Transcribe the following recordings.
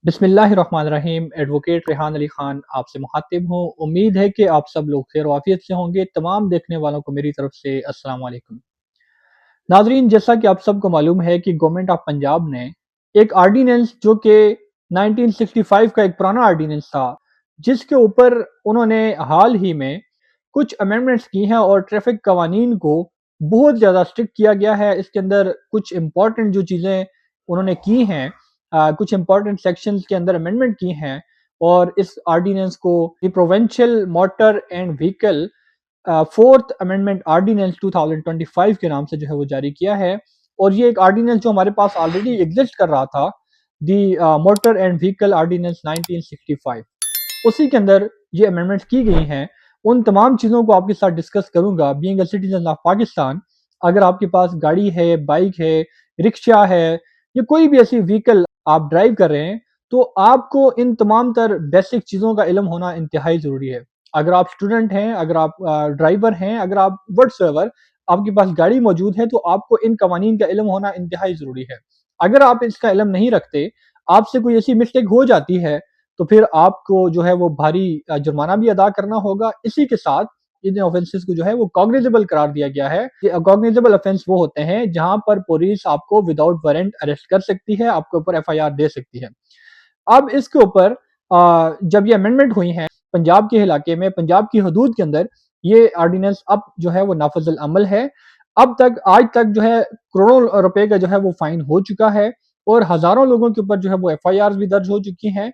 बिस्मिल्लाहिर्रहमानिर्रहीम। एडवोकेट रेहान अली खान आपसे मुखातिब हूँ। उम्मीद है कि आप सब लोग खैर वाफियत से होंगे। तमाम देखने वालों को मेरी तरफ से अस्सलाम वालेकुम। नाजरीन, जैसा कि आप सबको मालूम है कि गवर्नमेंट ऑफ पंजाब ने एक आर्डीनेंस जो कि 1965 का एक पुराना आर्डीनेंस था, जिसके ऊपर उन्होंने हाल ही में कुछ अमेंडमेंट्स की हैं और ट्रैफिक कवानीन को बहुत ज़्यादा स्ट्रिक्ट किया गया है। इसके अंदर कुछ इंपॉर्टेंट जो चीज़ें उन्होंने की हैं, कुछ इंपॉर्टेंट सेक्शंस के अंदर अमेंडमेंट की हैं और इस आर्डीनेंस को provincial motor and vehicle fourth amendment ordinance 2025 के नाम से जो है वो जारी किया है। और ये एक आर्डीनेंस जो हमारे पास ऑलरेडी एग्जिस्ट कर रहा था, दी मोटर एंड व्हीकल आर्डीनेंस 1965, उसी के अंदर ये अमेंडमेंट्स की गई हैं। उन तमाम चीज़ों को आपके साथ डिस्कस करूंगा। Being a citizen of Pakistan, अगर आपके पास गाड़ी है, बाइक है, रिक्शा है या कोई भी ऐसी व्हीकल आप ड्राइव कर रहे हैं, तो आपको इन तमाम तर बेसिक चीज़ों का इल्म होना इंतहाई ज़रूरी है। अगर आप स्टूडेंट हैं, अगर आप ड्राइवर हैं, अगर आप व्हाटसोएवर आपके पास गाड़ी मौजूद है, तो आपको इन कवानीन का इल्म होना इंतहाई ज़रूरी है। अगर आप इसका इल्म नहीं रखते, आपसे कोई ऐसी मिस्टेक हो जाती है, तो फिर आपको जो है वो भारी जुर्माना भी अदा करना होगा। इसी के साथ इन ऑफेंसेस को जो है वो कॉग्निजेबल करार दिया गया है। कॉग्निजेबल ऑफेंस वो होते हैं जहां पर पुलिस आपको विदाउट वारंट अरेस्ट कर सकती है, आपके ऊपर एफआईआर दे सकती है। अब इसके ऊपर जब ये अमेंडमेंट हुई है पंजाब के इलाके में, पंजाब की हदूद के अंदर, ये ऑर्डिनेंस अब जो है वो नाफिजुल अमल है। अब तक आज तक जो है करोड़ों रुपए का जो है वो फाइन हो चुका है और हजारों लोगों के ऊपर जो है वो एफआईआर भी दर्ज हो चुकी हैं।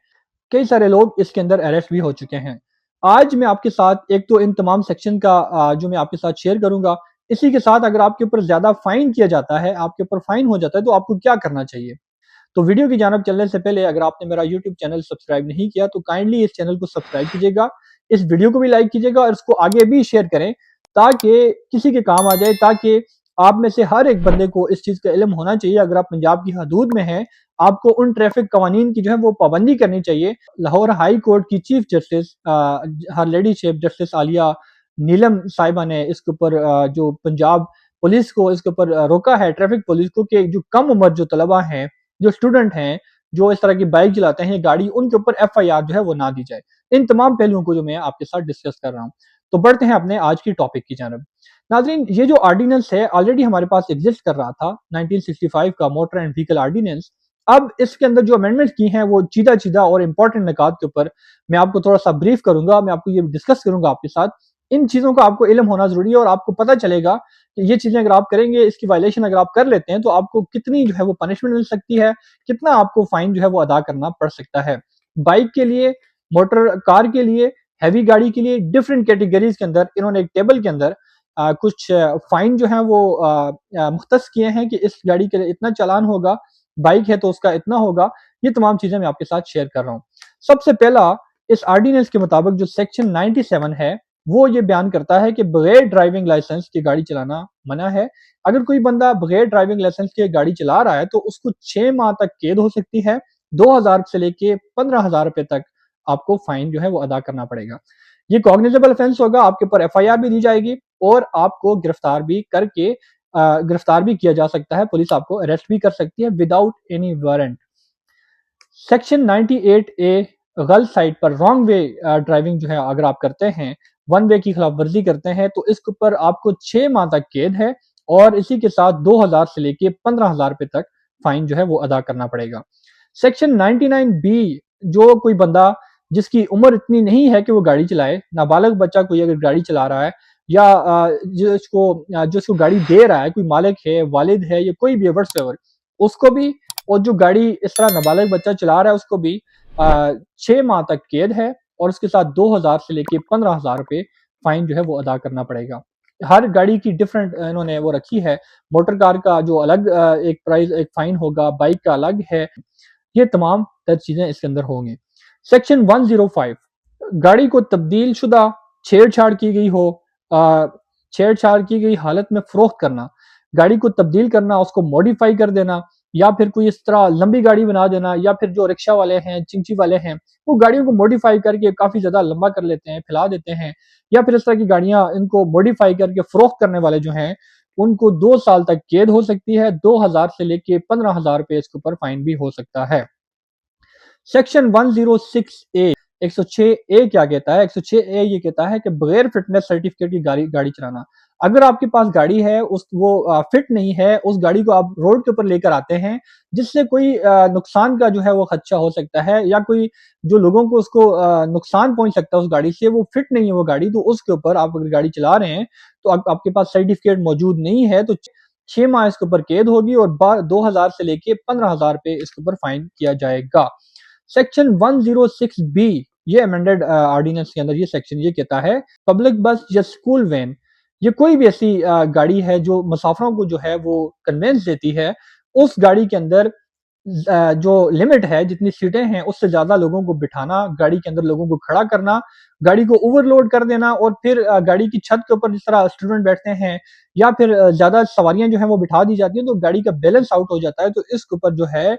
कई सारे लोग इसके अंदर अरेस्ट भी हो चुके हैं। आज मैं आपके साथ एक तो इन तमाम सेक्शन का जो मैं आपके साथ शेयर करूंगा। इसी के साथ अगर आपके ऊपर ज्यादा फाइन किया जाता है, आपके ऊपर फाइन हो जाता है, तो आपको क्या करना चाहिए। तो वीडियो की जानब चलने से पहले अगर आपने मेरा यूट्यूब चैनल सब्सक्राइब नहीं किया तो काइंडली इस चैनल को सब्सक्राइब कीजिएगा, इस वीडियो को भी लाइक कीजिएगा और इसको आगे भी शेयर करें ताकि किसी के काम आ जाए, ताकि आप में से हर एक बंदे को इस चीज़ का इल्म होना चाहिए। अगर आप पंजाब की हदूद में हैं, आपको उन ट्रैफिक कवानीन की जो है वो पाबंदी करनी चाहिए। लाहौर हाई कोर्ट की चीफ जस्टिस हर lady chef justice Aliya Neelam Sahiba ने इसके ऊपर जो पंजाब पुलिस को इसके ऊपर रोका है, ट्रैफिक पुलिस को, कि जो कम उम्र जो तलबा हैं, जो स्टूडेंट हैं, जो इस तरह की बाइक चलाते हैं, गाड़ी, उनके ऊपर एफआईआर जो है वो ना दी जाए। इन तमाम पहलुओं को जो मैं आपके साथ डिस्कस कर रहा हूँ। तो बढ़ते हैं अपने आज की टॉपिक की जानब। नाजरीन, ये जो ऑर्डिनेंस है ऑलरेडी हमारे पास एग्जिस्ट कर रहा था, 1965 का मोटर एंड व्हीकल ऑर्डिनेंस। अब इसके अंदर जो अमेंडमेंट की हैं वो सीधा सीधा और इंपॉर्टेंट निकात के ऊपर मैं आपको थोड़ा सा ब्रीफ करूंगा, मैं आपको ये डिस्कस करूंगा आपके साथ। इन चीजों का आपको इल्म होना जरूरी है और आपको पता चलेगा कि ये चीजें अगर आप करेंगे, इसकी वायलेशन अगर आप कर लेते हैं, तो आपको कितनी जो है वो पनिशमेंट मिल सकती है, कितना आपको फाइन जो है वो अदा करना पड़ सकता है। बाइक के लिए, मोटर कार के लिए, हैवी गाड़ी के लिए, डिफरेंट कैटेगरीज के अंदर इन्होंने एक टेबल के अंदर कुछ फाइन जो है वो मुख्तस किए हैं कि इस गाड़ी के लिए इतना चालान होगा, बाइक है तो उसका इतना होगा। ये तमाम चीजें मैं आपके साथ शेयर कर रहा हूँ। सबसे पहला, इस ऑर्डिनेंस के मुताबिक जो सेक्शन 97 है वो ये बयान करता है कि बगैर ड्राइविंग लाइसेंस की गाड़ी चलाना मना है। अगर कोई बंदा बगैर ड्राइविंग लाइसेंस के गाड़ी चला रहा है तो उसको 6 माह तक कैद हो सकती है, 2000 से लेके 15,000 रुपए तक आपको फाइन जो है वो अदा करना पड़ेगा। ये कॉग्निजेबल ऑफेंस होगा, आपके ऊपर एफआईआर भी दी जाएगी और आपको गिरफ्तार भी किया जा सकता है। पुलिस आपको अरेस्ट भी कर सकती है without any warrant. Section 98A, गलत साइड पर रॉन्ग वे ड्राइविंग जो है अगर आप करते हैं, वन वे की खिलाफ वर्जी करते हैं, तो इसके ऊपर आपको 6 माह तक कैद है और इसी के साथ 2000 से लेके 15,000 रुपए तक फाइन जो है वो अदा करना पड़ेगा। सेक्शन 99B, जो कोई बंदा जिसकी उम्र इतनी नहीं है कि वो गाड़ी चलाए, नाबालग बच्चा कोई अगर गाड़ी चला रहा है या जो इसको गाड़ी दे रहा है, कोई मालिक है, वालिद है या कोई भी है व्हाटसएवर, उसको भी, और जो गाड़ी इस तरह नाबालग बच्चा चला रहा है उसको भी 6 माह तक कैद है और उसके साथ 2000 से लेके 15,000 रुपए फाइन जो है वो अदा करना पड़ेगा। हर गाड़ी की डिफरेंट इन्होंने वो रखी है। मोटर कार का जो अलग एक प्राइस, एक फाइन होगा, बाइक का अलग है। ये तमाम तर चीजें इसके अंदर होंगी। सेक्शन 105, गाड़ी को तब्दील शुदा, छेड़छाड़ की गई हो, छेड़छाड़ की गई हालत में फरोख्त करना, गाड़ी को तब्दील करना, उसको मॉडिफाई कर देना, या फिर कोई इस तरह लंबी गाड़ी बना देना, या फिर जो रिक्शा वाले हैं, चिंची वाले हैं, वो गाड़ियों को मॉडिफाई करके काफी ज्यादा लंबा कर लेते हैं, फैला देते हैं, या फिर इस तरह की गाड़ियां इनको मॉडिफाई करके फरोख्त करने वाले जो हैं, उनको 2 साल तक कैद हो सकती है, 2000 से लेके 15,000 रुपए इसके ऊपर फाइन भी हो सकता है। सेक्शन 106A 106A क्या कहता है? 106A ये कहता है कि बगैर फिटनेस सर्टिफिकेट की गाड़ी चलाना। अगर आपके पास गाड़ी है, वो फिट नहीं है, उस गाड़ी को आप रोड के ऊपर लेकर आते हैं, जिससे कोई नुकसान का जो है वो खदशा हो सकता है, या कोई जो लोगों को उसको नुकसान पहुंच सकता है उस गाड़ी से, वो फिट नहीं है वो गाड़ी, तो उसके ऊपर आप अगर गाड़ी चला रहे हैं तो आपके पास सर्टिफिकेट मौजूद नहीं है, तो 6 माह इसके ऊपर कैद होगी और 2000 से लेके 15,000 रुपए इसके ऊपर फाइन किया जाएगा। सेक्शन 106B ये अमेंडेड ऑर्डिनेंस के अंदर ये सेक्शन ये कहता है, पब्लिक बस या स्कूल वैन, ये कोई भी ऐसी गाड़ी है जो मुसाफिरों को जो है वो कन्वेंस देती है, उस गाड़ी के अंदर जो लिमिट है, जितनी सीटें हैं उससे ज्यादा लोगों को बिठाना, गाड़ी के अंदर लोगों को खड़ा करना, गाड़ी को ओवरलोड कर देना, और फिर गाड़ी की छत के ऊपर जिस तरह स्टूडेंट बैठते हैं, या फिर ज्यादा सवारियां जो है वो बिठा दी जाती हैं, तो गाड़ी का बैलेंस आउट हो जाता है। तो इसके ऊपर जो है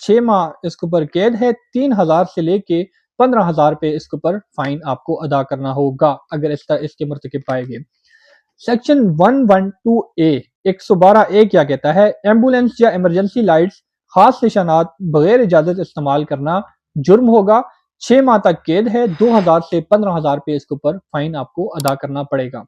6 माह इसके ऊपर कैद है, 3,000 से लेके 15,000 रुपए इसके ऊपर फाइन आपको अदा करना होगा अगर इसके मर्तकब पाए गए। सेक्शन 112A 112A क्या कहता है? एम्बुलेंस या इमरजेंसी लाइट्स खास निशानात बगैर इजाजत इस्तेमाल करना जुर्म होगा, 6 माह तक कैद है, 2,000 से 15,000 रुपए इसके ऊपर फाइन आपको अदा करना पड़ेगा।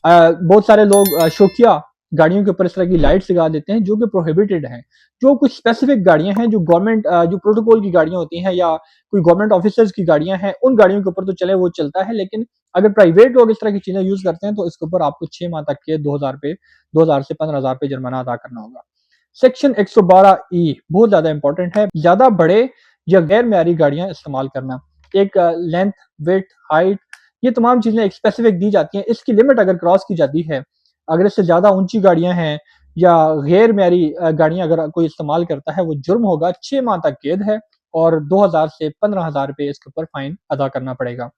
बहुत सारे लोग शौकिया गाड़ियों के ऊपर इस तरह की लाइट्स लगा देते हैं जो कि प्रोहिबिटेड हैं। जो कुछ स्पेसिफिक गाड़ियां हैं, जो गवर्नमेंट जो प्रोटोकॉल की गाड़ियां होती हैं, या कोई गवर्नमेंट ऑफिसर्स की गाड़ियां हैं, उन गाड़ियों के ऊपर तो चले वो चलता है, लेकिन अगर प्राइवेट लोग इस तरह की चीजें यूज करते हैं तो इसके ऊपर आपको 6 माह तक के 2,000 से 15,000 रुपए जुर्माना अदा करना होगा। सेक्शन 112E बहुत ज्यादा इंपॉर्टेंट है, ज्यादा बड़े या गैर म्यारी गाड़ियां इस्तेमाल करना। एक लेंथ, विड्थ, हाइट, ये तमाम चीजें एक स्पेसिफिक दी जाती हैं। इसकी लिमिट अगर क्रॉस की जाती है, अगर इससे ज्यादा ऊंची गाड़ियां हैं या गैर म्यारी गाड़ियां अगर कोई इस्तेमाल करता है, वो जुर्म होगा, 6 माह तक कैद है और 2,000 से 15,000 रुपए इसके ऊपर फाइन अदा करना पड़ेगा।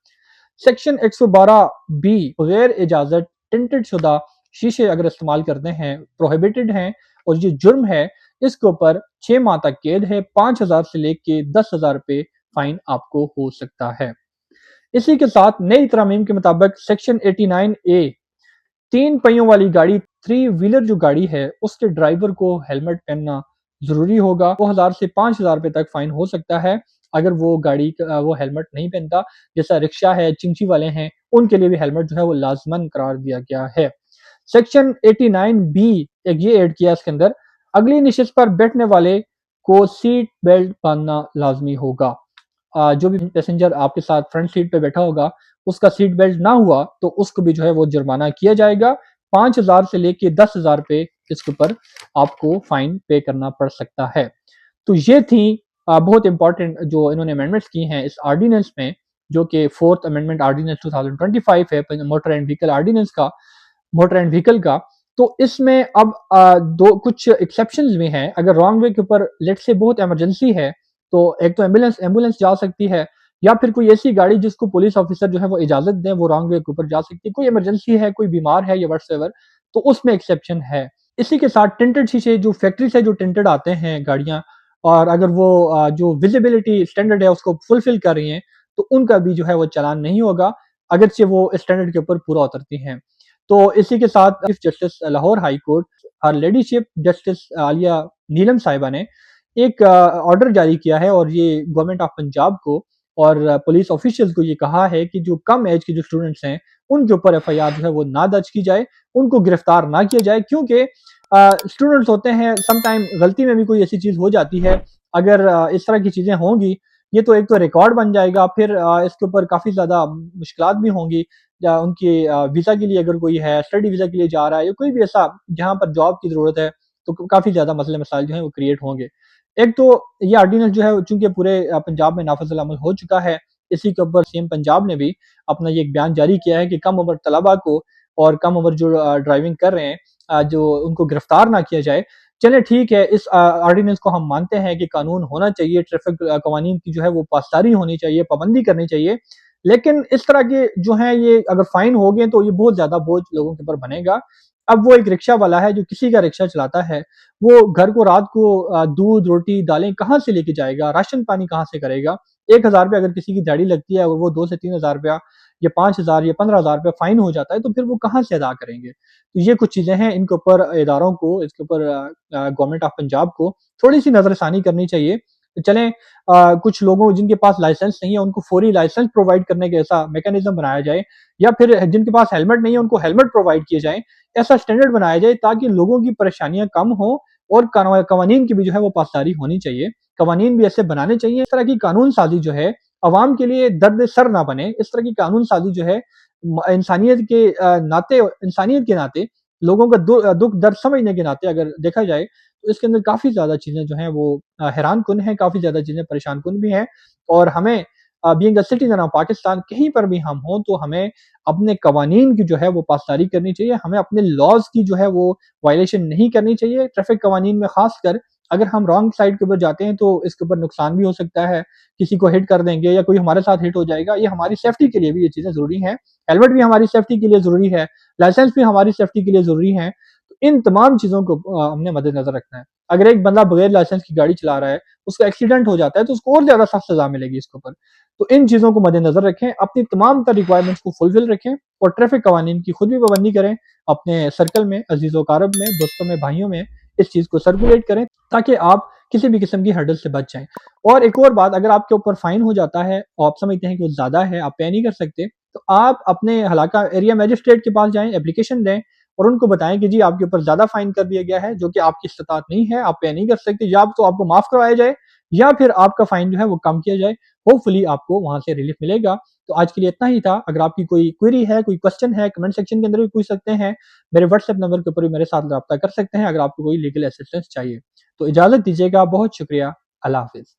सेक्शन 112B गैर इजाजत टिंटेड शुदा शीशे अगर इस्तेमाल करते हैं, प्रोहिबिटेड हैं, और ये जुर्म है, इसके ऊपर 6 माह तक कैद है, 5,000 से लेके 10,000 रुपए फाइन आपको हो सकता है। इसी के साथ नई तरमीम के मुताबिक सेक्शन 89A 3 पहियों वाली गाड़ी, 3 व्हीलर जो गाड़ी है, उसके ड्राइवर को हेलमेट पहनना जरूरी होगा। 2,000 से 5,000 रुपए तक फाइन हो सकता है अगर वो गाड़ी वो हेलमेट नहीं पहनता। जैसा रिक्शा है, चिंची वाले हैं, उनके लिए भी हेलमेट जो है वो लाजमन करार दिया गया है। सेक्शन 89B एक ये ऐड किया इसके अंदर, अगली नशिस्त पर बैठने वाले को सीट बेल्ट बांधना लाजमी होगा। जो भी पैसेंजर आपके साथ फ्रंट सीट पे बैठा होगा, उसका सीट बेल्ट ना हुआ तो उसको भी जो है वो जुर्माना किया जाएगा। 5,000 से लेके 10,000 रुपए इसके ऊपर आपको फाइन पे करना पड़ सकता है। तो ये थी बहुत इंपॉर्टेंट जो इन्होंने अमेंडमेंट्स की हैं इस ऑर्डिनेंस में, जो कि 4th अमेंडमेंट ऑर्डिनेंस 2025 है, मोटर एंड व्हीकल ऑर्डिनेंस का, मोटर एंड व्हीकल का। तो इसमें अब दो कुछ एक्सेप्शंस भी हैं। अगर रॉन्ग वे के ऊपर लेट से बहुत इमरजेंसी है, तो एक तो एम्बुलेंस जा सकती है, या फिर कोई ऐसी गाड़ी जिसको पुलिस ऑफिसर जो है वो इजाजत दें, वो रॉन्ग वे के ऊपर जा सकती है। कोई इमरजेंसी है, कोई बीमार है या व्हाटसएवर, तो उसमें एक्सेप्शन है। इसी के साथ टिंटेड शीशे जो फैक्ट्री से जो टिंटेड आते हैं गाड़ियां, और अगर वो जो विजिबिलिटी स्टैंडर्ड है उसको फुलफिल कर रही हैं, तो उनका भी जो है वो चालान नहीं होगा, अगरचे वो स्टैंडर्ड के ऊपर पूरा उतरती हैं। तो इसी के साथ chief justice Lahore high court her ladyship justice Aliya Neelam Sahiba ने एक ऑर्डर जारी किया है, और ये गवर्नमेंट ऑफ पंजाब को और पुलिस ऑफिशियल्स को ये कहा है कि जो कम एज के जो स्टूडेंट्स हैं, उनके ऊपर एफआईआर जो है वो ना दर्ज की जाए, उनको गिरफ्तार ना किया जाए, क्योंकि स्टूडेंट्स होते हैं, समटाइम गलती में भी कोई ऐसी चीज हो जाती है। अगर इस तरह की चीजें होंगी, ये तो एक तो रिकॉर्ड बन जाएगा, फिर इसके ऊपर काफी ज्यादा मुश्किलात भी होंगी, या उनकी वीजा के लिए अगर कोई है, स्टडी वीजा के लिए जा रहा है, या कोई भी ऐसा जहां पर जॉब की जरूरत है, तो काफी ज्यादा मसले मसाइल जो है वो क्रिएट होंगे। एक तो ये ऑर्डिनेंस जो है चूंकि पूरे पंजाब में नाफिज अमल हो चुका है, इसी के ऊपर सीएम पंजाब ने भी अपना ये एक बयान जारी किया है कि कम उम्र तलबा को और कम उम्र जो ड्राइविंग कर रहे हैं, जो उनको गिरफ्तार ना किया जाए। चले ठीक है, इस ऑर्डिनेंस को हम मानते हैं कि कानून होना चाहिए, ट्रैफिक कवानीन की जो है वो पासदारी होनी चाहिए, पाबंदी करनी चाहिए, लेकिन इस तरह के जो है ये अगर फाइन हो गए तो ये बहुत ज्यादा बोझ लोगों के ऊपर बनेगा। अब वो एक रिक्शा वाला है जो किसी का रिक्शा चलाता है, वो घर को रात को दूध, रोटी, दालें कहाँ से लेके जाएगा, राशन पानी कहाँ से करेगा। 1,000 रुपया अगर किसी की दिहाड़ी लगती है और वो 2 से 3,000 रुपया या 5,000 या 15,000 रुपया फाइन हो जाता है, तो फिर वो कहाँ से अदा करेंगे। तो ये कुछ चीजें हैं, इनके ऊपर इदारों को, इसके ऊपर गवर्नमेंट ऑफ पंजाब को थोड़ी सी नजरसानी करनी चाहिए, चलें कुछ लोगों जिनके पास लाइसेंस नहीं है उनको फौरी लाइसेंस प्रोवाइड करने का ऐसा मैकेनिज्म बनाया जाए, या फिर जिनके पास हेलमेट नहीं है उनको हेलमेट प्रोवाइड किए जाएं। ऐसा स्टैंडर्ड बनाया जाए ताकि लोगों की परेशानियां कम हो, और कवानीन की भी जो है वो पासदारी होनी चाहिए। कवानीन भी ऐसे बनाने चाहिए, इस तरह की कानून साजी जो है अवाम के लिए दर्द सर ना बने। इस तरह की कानून साजी जो है इंसानियत के नाते, इंसानियत के नाते, लोगों का दुख दर्द समझने के नाते अगर देखा जाए तो इसके अंदर काफ़ी ज़्यादा चीज़ें जो हैं वो हैरान कुन हैं, काफ़ी ज़्यादा चीज़ें परेशान कुन भी हैं। और हमें being a citizen of Pakistan कहीं पर भी हम हों तो हमें अपने कवानीन की जो है वो पासदारी करनी चाहिए। हमें अपने लॉज़ की जो है वो वायलेशन नहीं करनी चाहिए। ट्रैफ़िक कवानीन में ख़ासकर अगर हम रॉन्ग साइड के ऊपर जाते हैं तो इसके ऊपर नुकसान भी हो सकता है। किसी को हिट कर देंगे या कोई हमारे साथ हिट हो जाएगा। ये हमारी सेफ्टी के लिए भी ये चीज़ें ज़रूरी हैं। हेलमेट भी हमारी सेफ्टी के लिए ज़रूरी है, लाइसेंस भी हमारी सेफ्टी के लिए ज़रूरी है। तो इन तमाम चीज़ों को हमने मद्देनज़र रखना है। अगर एक बंदा बगैर लाइसेंस की गाड़ी चला रहा है, उसका एक्सीडेंट हो जाता है तो उसको और ज़्यादा सख्त सज़ा मिलेगी इसके ऊपर। तो इन चीज़ों को मद्देनज़र रखें, अपनी तमाम तर रिक्वायरमेंट्स को फुलफिल रखें और ट्रैफ़िक कवानीन की खुद भी पाबंदी करें। अपने सर्कल में, अज़ीज़-ओ-क़ारब में, दोस्तों में, भाइयों में इस चीज़ को सर्कुलेट करें ताकि आप किसी भी किस्म की हर्डल से बच जाएँ। और एक और बात, अगर आपके ऊपर फ़ाइन हो जाता है और आप समझते हैं कि वो ज़्यादा है, आप पे नहीं कर सकते, तो आप अपने हलाका एरिया मजिस्ट्रेट के पास जाएँ, एप्लीकेशन दें और उनको बताएँ कि जी आपके ऊपर ज़्यादा फ़ाइन कर दिया गया है, जो कि आपकी इस्तिताअत नहीं है, आप पे नहीं कर सकते, या तो आपको माफ़ करवाया जाए या फिर आपका फ़ाइन जो है वो कम किया जाए। होपफुली आपको वहाँ से रिलीफ़ मिलेगा। तो आज के लिए इतना ही था। अगर आपकी कोई क्वेरी है, कोई क्वेश्चन है, कमेंट सेक्शन के अंदर भी पूछ सकते हैं। मेरे व्हाट्सएप नंबर के ऊपर भी मेरे साथ राब्ता कर सकते हैं अगर आपको कोई लीगल असिस्टेंस चाहिए। तो इजाज़त दीजिएगा, बहुत शुक्रिया। अल्लाह हाफ़िज़।